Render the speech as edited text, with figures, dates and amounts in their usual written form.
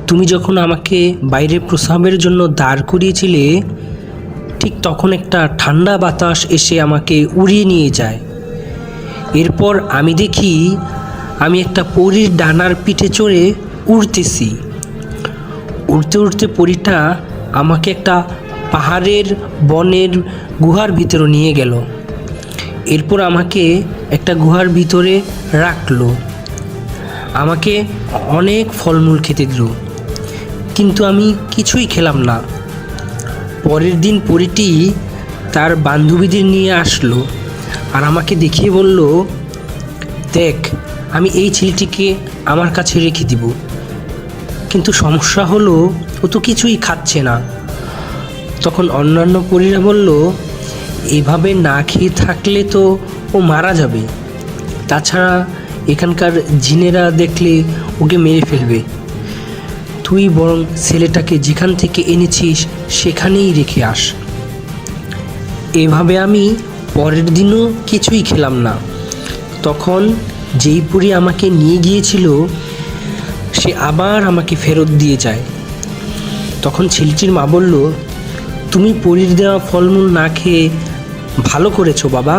তুমি যখন আমাকে বাইরে প্রস্রাবের জন্য দাঁড় করিয়েছিলে, ঠিক তখন একটা ঠান্ডা বাতাস এসে আমাকে উড়িয়ে নিয়ে যায়। এরপর আমি দেখি আমি একটা পরীর ডানার পিঠে চড়ে উড়তেছি। উড়তে উড়তে পরীটা আমাকে একটা পাহাড়ের বনের গুহার ভিতরে নিয়ে গেল। এরপর আমাকে একটা গুহার ভিতরে রাখলো। আমাকে অনেক ফলমূল খেতে দিল, কিন্তু আমি কিছুই খেলাম না। পরের দিন পরীটি তার বান্ধবীদের নিয়ে আসলো আর আমাকে দেখিয়ে বলল, দেখ, আমি এই ছেলেটিকে আমার কাছে রেখে দিব, কিন্তু সমস্যা হলো ও তো কিছুই খাচ্ছে না। তখন অন্যান্য পরীরা বলল, এভাবে না খেয়ে থাকলে তো ও মারা যাবে, তাছাড়া এখানকার জিনেরা দেখলে ওকে মেরে ফেলবে। তুই বরং ছেলেটাকে যেখান থেকে এনেছিস সেখানেই রেখে আস। এভাবে আমি পরের দিনও কিছুই খেলাম না। তখন যেই পরী আমাকে নিয়ে গিয়েছিল সে আবার আমাকে ফেরত দিয়ে যায়। তখন ছেলেটির মা বলল, তুমি পরীর দেওয়া ফলমূল না খেয়ে ভালো করেছো বাবা।